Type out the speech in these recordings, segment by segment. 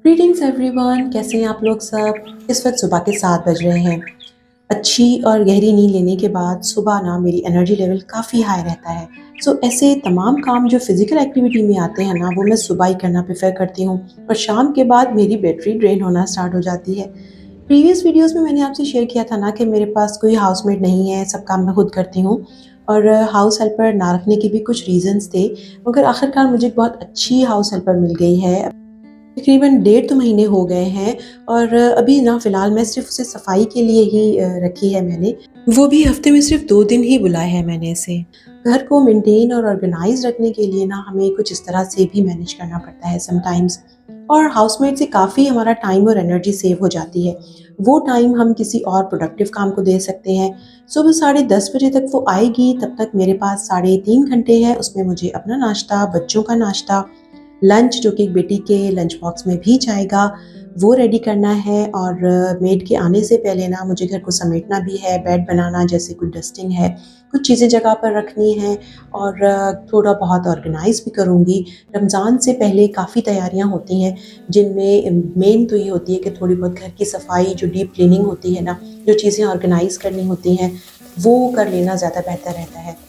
Greetings everyone, कैसे हैं आप लोग सब। इस वक्त सुबह के 7 बज रहे हैं। अच्छी और गहरी नींद लेने के बाद सुबह ना मेरी एनर्जी लेवल काफ़ी हाई रहता है। ऐसे तमाम काम जो फिज़िकल एक्टिविटी में आते हैं ना, वो मैं सुबह ही करना प्रेफर करती हूँ। और शाम के बाद मेरी बैटरी ड्रेन होना स्टार्ट हो जाती है। प्रीवियस वीडियोस में मैंने आपसे शेयर किया था ना कि मेरे पास कोई हाउसमेट नहीं है, सब काम मैं खुद करती हूँ। और हाउस हेल्पर ना रखने के भी कुछ रीज़न्स थे, मगर आखिरकार मुझे एक बहुत अच्छी हाउस हेल्पर मिल गई है। तकरीबन 1.5 महीने हो गए हैं। और अभी ना फ़िलहाल मैं सिर्फ़ उसे सफाई के लिए ही रखी है मैंने। वो भी हफ़्ते में सिर्फ़ 2 दिन ही बुलाया है मैंने इसे। घर को मेंटेन और ऑर्गेनाइज़ रखने के लिए ना हमें कुछ इस तरह से भी मैनेज करना पड़ता है समटाइम्स। और हाउसमेट से काफ़ी हमारा टाइम और एनर्जी सेव हो जाती है। वो टाइम हम किसी और प्रोडक्टिव काम को दे सकते हैं। सुबह 10:30 बजे तक वो आएगी, तब तक मेरे पास साढ़े 3 घंटे हैं। उसमें मुझे अपना नाश्ता, बच्चों का नाश्ता, लंच जो कि बेटी के लंच बॉक्स में भी जाएगा, वो रेडी करना है। और मेड के आने से पहले ना मुझे घर को समेटना भी है, बेड बनाना, जैसे कुछ डस्टिंग है, कुछ चीज़ें जगह पर रखनी है। और थोड़ा बहुत ऑर्गेनाइज़ भी करूँगी। रमज़ान से पहले काफ़ी तैयारियाँ होती हैं, जिनमें मेन तो ये होती है कि थोड़ी बहुत घर की सफाई, जो डीप क्लीनिंग होती है ना, जो चीज़ें ऑर्गेनाइज़ करनी होती हैं, वो कर लेना ज़्यादा बेहतर रहता है।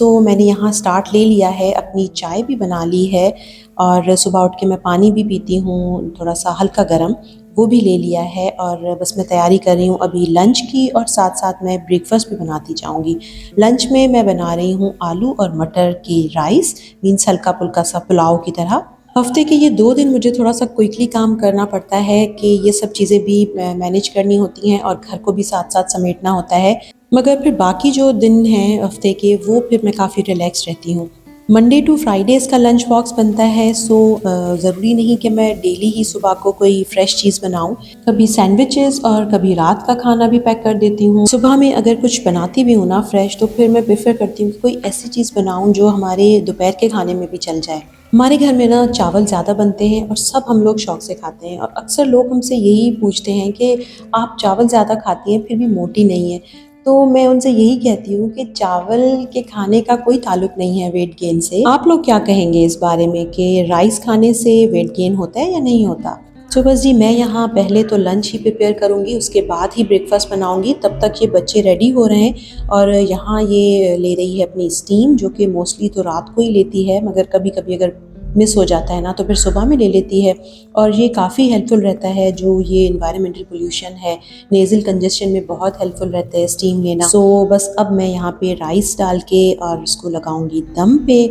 मैंने यहाँ स्टार्ट ले लिया है, अपनी चाय भी बना ली है। और सुबह उठ के मैं पानी भी पीती हूँ, थोड़ा-सा हल्का गरम, वो भी ले लिया है। और बस मैं तैयारी कर रही हूँ अभी लंच की, और साथ-साथ मैं ब्रेकफ़ास्ट भी बनाती जाऊँगी। लंच में मैं बना रही हूँ आलू और मटर की राइस, मीन्स हल्का-फुल्का सा पुलाव की तरह। हफ़्ते के ये 2 दिन मुझे थोड़ा-सा क्विकली काम करना पड़ता है कि ये सब चीज़ें भी मैनेज करनी होती हैं और घर को भी साथ-साथ समेटना होता है। मगर फिर बाकी जो दिन हैं हफ़्ते के, वो फिर मैं काफ़ी रिलैक्स रहती हूँ। मंडे टू फ्राइडेज़ का लंच बॉक्स बनता है। ज़रूरी नहीं कि मैं डेली ही सुबह को कोई फ़्रेश चीज़ बनाऊँ। कभी सैंडविचेज़ और कभी रात का खाना भी पैक कर देती हूँ। सुबह में अगर कुछ बनाती भी हूँ ना फ़्रेश, तो फिर मैं प्रेफ़र करती हूँ कि कोई ऐसी चीज़ बनाऊँ जो हमारे दोपहर के खाने में भी चल जाए। हमारे घर में ना चावल ज़्यादा बनते हैं और सब हम लोग शौक से खाते हैं। और अक्सर लोग हमसे यही पूछते हैं कि आप चावल ज़्यादा खाती हैं फिर भी मोटी नहीं हैं। तो मैं उनसे यही कहती हूँ कि चावल के खाने का कोई ताल्लुक नहीं है वेट गेन से। आप लोग क्या कहेंगे इस बारे में कि राइस खाने से वेट गेन होता है या नहीं होता? बस जी, मैं यहाँ पहले तो लंच ही प्रिपेयर करूँगी, उसके बाद ही ब्रेकफ़ास्ट बनाऊँगी। तब तक ये बच्चे रेडी हो रहे हैं। और यहाँ ये ले रही है अपनी स्टीम, जो कि मोस्टली तो रात को ही लेती है, मगर कभी-कभी अगर मिस हो जाता है ना, तो फिर सुबह में ले लेती है। और ये काफ़ी हेल्पफुल रहता है, जो ये एनवायरमेंटल पोल्यूशन है, नेज़ल कंजेशन में बहुत हेल्पफुल रहता है स्टीम लेना। बस अब मैं यहाँ पे राइस डाल के और इसको लगाऊँगी दम पे।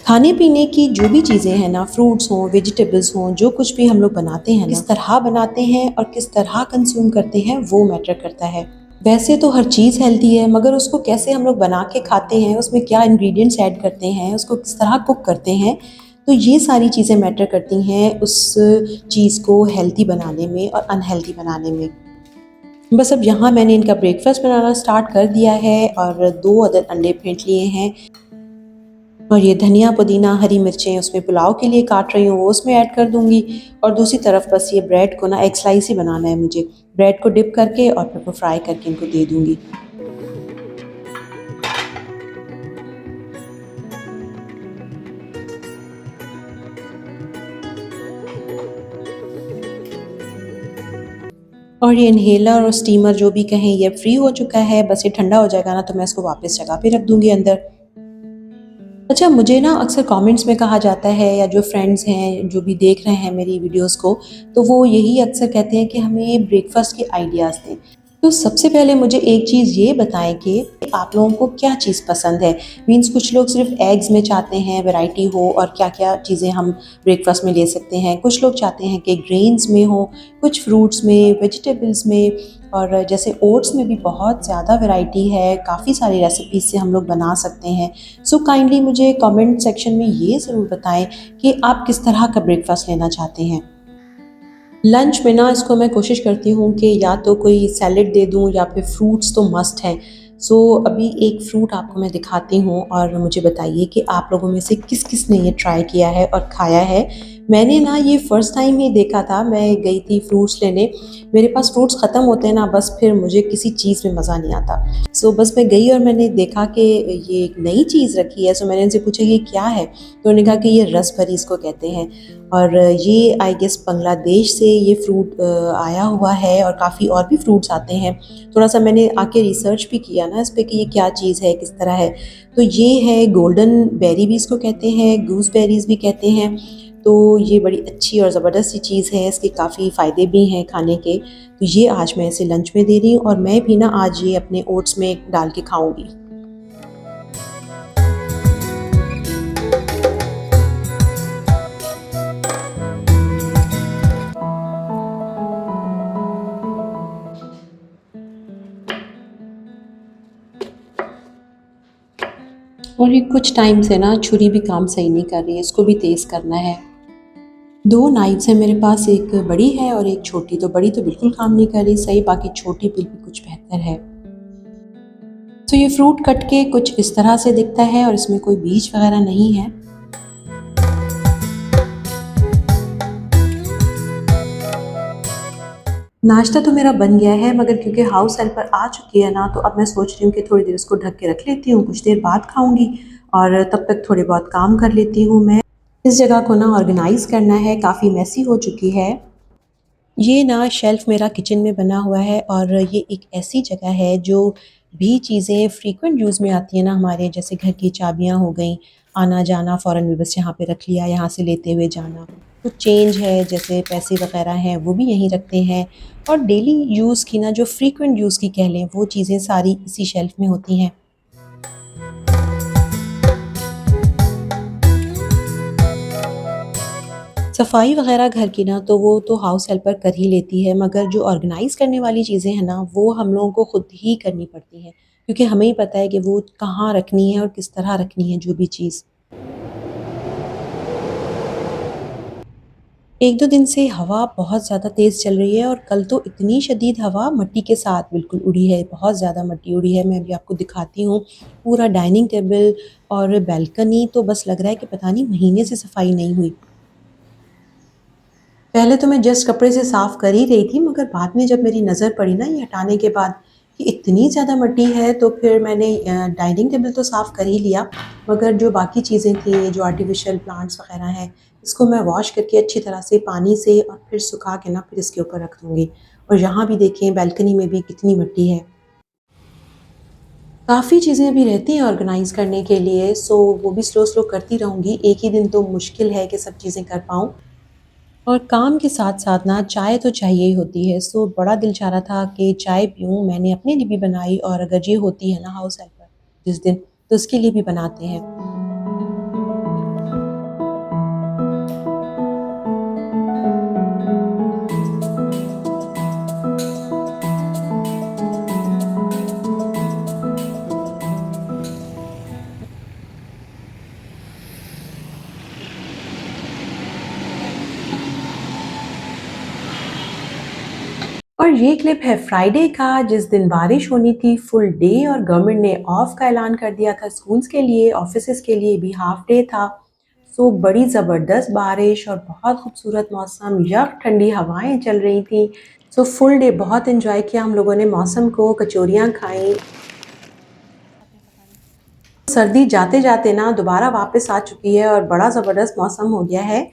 खाने-पीने की जो भी चीज़ें हैं ना, फ्रूट्स हों, वेजिटेबल्स हों, जो कुछ भी हम लोग बनाते हैं ना, किस तरह बनाते हैं और किस तरह कंज़्यूम करते हैं, वो मैटर करता है। वैसे तो हर चीज़ हेल्दी है, मगर उसको कैसे हम लोग बना के खाते हैं, उसमें क्या इंग्रीडिएंट्स ऐड करते हैं, उसको किस तरह कुक करते हैं, तो ये सारी चीज़ें मैटर करती हैं उस चीज़ को हेल्दी बनाने में और अनहेल्दी बनाने में। बस अब यहाँ मैंने इनका ब्रेकफ़ास्ट बनाना स्टार्ट कर दिया है और 2 अदद अंडे फेंट लिए हैं। और ये धनिया, पुदीना, हरी मिर्चें उसमें पुलाव के लिए काट रही हूँ, वो उसमें ऐड कर दूँगी। और दूसरी तरफ बस ये ब्रेड को ना एग स्लाइस ही बनाना है मुझे। ब्रेड को डिप करके और फिर वो फ्राई करके इनको दे दूँगी। और ये इन्हेलर और स्टीमर जो भी कहें, ये फ्री हो चुका है। बस ये ठंडा हो जाएगा ना, तो मैं इसको वापस जगह पे रख दूँगी अंदर। अच्छा, मुझे ना अक्सर कमेंट्स में कहा जाता है, या जो फ्रेंड्स हैं जो भी देख रहे हैं मेरी वीडियोस को, तो वो यही अक्सर कहते हैं कि हमें ब्रेकफास्ट के आइडियाज़ दें। तो सबसे पहले मुझे एक चीज़ ये बताएं कि आप लोगों को क्या चीज़ पसंद है। मीन्स कुछ लोग सिर्फ एग्स में चाहते हैं वैरायटी हो, और क्या क्या चीज़ें हम ब्रेकफास्ट में ले सकते हैं। कुछ लोग चाहते हैं कि ग्रेन्स में हो, कुछ फ्रूट्स में, वेजिटेबल्स में। और जैसे ओट्स में भी बहुत ज़्यादा वैरायटी है, काफ़ी सारी रेसिपीज़ से हम लोग बना सकते हैं। काइंडली मुझे कमेंट सेक्शन में ये ज़रूर बताएं कि आप किस तरह का ब्रेकफास्ट लेना चाहते हैं। लंच में ना इसको मैं कोशिश करती हूँ कि या तो कोई सैलेड दे दूँ, या फिर फ्रूट्स तो मस्ट है। सो अभी एक फ्रूट आपको मैं दिखाती हूँ और मुझे बताइए कि आप लोगों में से किस-किस ने ये ट्राई किया है और खाया है। मैंने ना ये फर्स्ट टाइम ही देखा था, मैं गई थी फ्रूट्स लेने, मेरे पास फ्रूट्स ख़त्म होते हैं ना बस फिर मुझे किसी चीज़ में मज़ा नहीं आता। सो बस मैं गई और मैंने देखा कि ये एक नई चीज़ रखी है, सो मैंने उनसे पूछा ये क्या है? तो उन्होंने कहा कि ये रसबेरी इसको कहते हैं और ये आई गेस बांग्लादेश से ये फ्रूट आया हुआ है और काफ़ी और भी फ्रूट्स आते हैं। थोड़ा-सा मैंने आके रिसर्च भी किया ना इस पे कि ये क्या चीज़ है, किस तरह है। तो ये है गोल्डन बेरी भी इसको कहते हैं, गूसबेरीज़ भी कहते हैं। तो ये बड़ी अच्छी और ज़बरदस्त सी चीज़ है, इसके काफ़ी फ़ायदे भी हैं खाने के। तो ये आज मैं इसे लंच में दे रही हूँ और मैं भी ना आज ये अपने ओट्स में डाल के खाऊँगी। और ये कुछ टाइम से ना छुरी भी काम सही नहीं कर रही है, इसको भी तेज़ करना है। 2 नाइफ़्स हैं मेरे पास, एक बड़ी है और एक छोटी। तो बड़ी तो बिल्कुल काम नहीं कर रही सही, बाकी छोटी फिर भी कुछ बेहतर है। तो ये फ्रूट कट के कुछ इस तरह से दिखता है और इसमें कोई बीज वगैरह नहीं है। नाश्ता तो मेरा बन गया है मगर क्योंकि हाउस हेल्पर आ चुकी है ना, तो अब मैं सोच रही हूँ कि थोड़ी देर इसको ढक के रख लेती हूँ, कुछ देर बाद खाऊँगी और तब तक थोड़े बहुत काम कर लेती हूँ मैं। इस जगह को ना ऑर्गेनाइज़ करना है, काफ़ी मेसी हो चुकी है। ये ना शेल्फ़ मेरा किचन में बना हुआ है और ये एक ऐसी जगह है जो भी चीज़ें फ्रीक्वेंट यूज़ में आती हैं ना हमारे, जैसे घर की चाबियाँ हो गईं, आना-जाना फ़ौरन भी बस यहाँ पे रख लिया, यहाँ से लेते हुए जाना। कुछ चेंज है जैसे पैसे वग़ैरह हैं वो भी यहीं रखते हैं और डेली यूज़ की ना जो फ्रीक्वेंट यूज़ की कह लें वो चीज़ें सारी इसी शेल्फ़ में होती हैं। सफाई वगैरह घर की ना तो वो तो हाउस हेल्पर कर ही लेती है, मगर जो ऑर्गेनाइज़ करने वाली चीज़ें हैं ना वो हम लोगों को खुद ही करनी पड़ती हैं, क्योंकि हमें ही पता है कि वो कहाँ रखनी है और किस तरह रखनी है जो भी चीज़। 1-2 दिन से हवा बहुत ज़्यादा तेज़ चल रही है और कल तो इतनी शदीद हवा मिट्टी के साथ बिल्कुल उड़ी है, बहुत ज़्यादा मिट्टी उड़ी है। मैं अभी आपको दिखाती हूँ, पूरा डाइनिंग टेबल और बालकनी तो बस लग रहा है कि पता नहीं महीने से सफाई नहीं हुई। पहले तो मैं जस्ट कपड़े से साफ़ कर ही रही थी, मगर बाद में जब मेरी नज़र पड़ी ना ये हटाने के बाद कि इतनी ज़्यादा मिट्टी है, तो फिर मैंने डाइनिंग टेबल तो साफ़ कर ही लिया, मगर जो बाकी चीज़ें थी, जो आर्टिफ़िशियल प्लांट्स वग़ैरह हैं, इसको मैं वॉश करके अच्छी तरह से पानी से और फिर सुखा के ना फिर इसके ऊपर रख दूँगी। और यहाँ भी देखें बालकनी में भी कितनी मिट्टी है। काफ़ी चीज़ें अभी रहती हैं ऑर्गेनाइज़ करने के लिए, सो वो भी स्लो-स्लो करती रहूँगी। एक ही दिन तो मुश्किल है कि सब चीज़ें कर पाऊँ। और काम के साथ-साथ ना चाय तो चाहिए ही होती है, सो बड़ा दिल चाह रहा था कि चाय पीऊँ, मैंने अपने लिए भी बनाई और अगर ये होती है ना हाउस हेल्पर जिस दिन, तो उसके लिए भी बनाते हैं। और ये क्लिप है फ्राइडे का जिस दिन बारिश होनी थी फुल डे और गवर्नमेंट ने ऑफ का ऐलान कर दिया था स्कूल्स के लिए, ऑफिसेज़ के लिए भी हाफ डे था। सो बड़ी ज़बरदस्त बारिश और बहुत खूबसूरत मौसम, यक ठंडी हवाएँ चल रही थी। सो फुल डे बहुत एन्जॉय किया हम लोगों ने मौसम को, कचौरियाँ खाईं। सर्दी जाते-जाते ना दोबारा वापस आ चुकी है और बड़ा ज़बरदस्त मौसम हो गया है।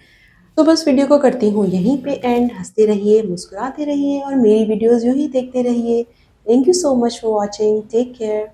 तो बस वीडियो को करती हूँ यहीं पे एंड। हँसते रहिए, मुस्कुराते रहिए और मेरी वीडियोज़ यूँ ही देखते रहिए। Thank you so much for watching. Take care.